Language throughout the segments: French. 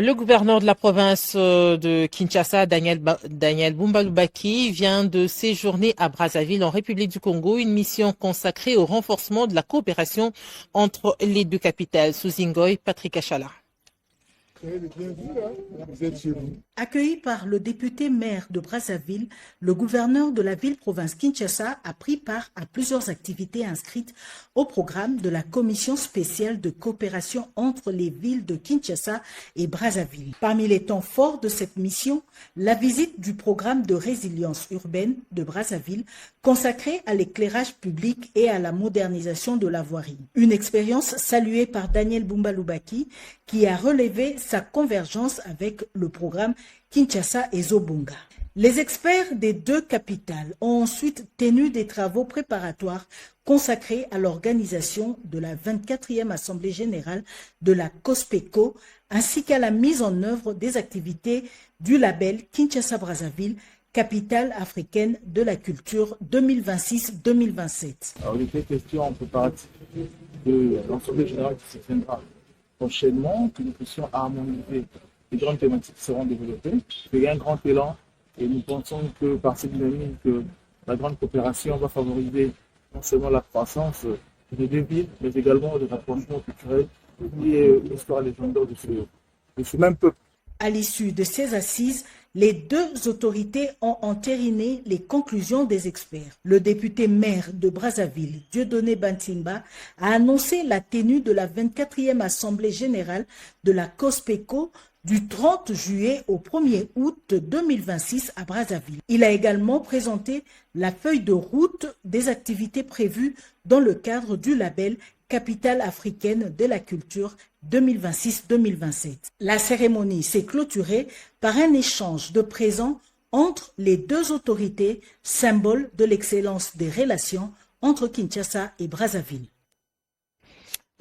Le gouverneur de la province de Kinshasa, Daniel Bumba-Lubaki, vient de séjourner à Brazzaville, en République du Congo, une mission consacrée au renforcement de la coopération entre les deux capitales. Souzingoy, Patrick Achala. Accueilli par le député maire de Brazzaville, le gouverneur de la ville-province Kinshasa a pris part à plusieurs activités inscrites au programme de la commission spéciale de coopération entre les villes de Kinshasa et Brazzaville. Parmi les temps forts de cette mission, la visite du programme de résilience urbaine de Brazzaville consacré à l'éclairage public et à la modernisation de la voirie. Une expérience saluée par Daniel Bumba-Lubaki qui a relevé sa convergence avec le programme Kinshasa et Zobunga. Les experts des deux capitales ont ensuite tenu des travaux préparatoires consacrés à l'organisation de la 24e Assemblée générale de la COSPECO ainsi qu'à la mise en œuvre des activités du label Kinshasa-Brazzaville, capitale africaine de la culture 2026-2027. Alors, il était question en préparatif de l'Assemblée générale qui se tiendra prochainement, que nous puissions harmoniser les grandes thématiques qui seront développées. Il y a un grand élan et nous pensons que par cette dynamique, la grande coopération va favoriser non seulement la croissance des deux villes, mais également le rapprochement culturel et l'histoire légendaire de ce même peuple. À l'issue de ces assises, les deux autorités ont entériné les conclusions des experts. Le député maire de Brazzaville, Dieudonné Bantimba, a annoncé la tenue de la 24e Assemblée générale de la COSPECO du 30 juillet au 1er août 2026 à Brazzaville. Il a également présenté la feuille de route des activités prévues dans le cadre du label Capitale africaine de la culture 2026-2027. La cérémonie s'est clôturée par un échange de présents entre les deux autorités, symbole de l'excellence des relations entre Kinshasa et Brazzaville.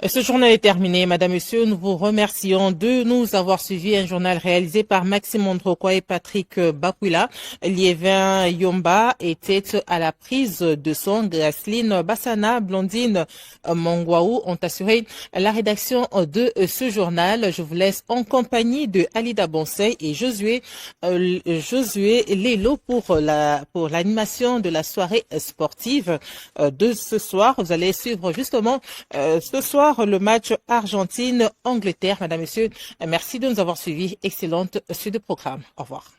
Ce journal est terminé. Madame, Monsieur, nous vous remercions de nous avoir suivis. Un journal réalisé par Maxime Ondrokwa et Patrick Bakwila. Liévin Yomba était à la prise de son. Grasline Bassana, Blondine Mongwaou ont assuré la rédaction de ce journal. Je vous laisse en compagnie de Alida Bonsey et Josué Lelo pour l'animation de la soirée sportive de ce soir. Vous allez suivre justement ce soir le match Argentine-Angleterre. Madame, Monsieur, merci de nous avoir suivis. Excellente suite de programme. Au revoir.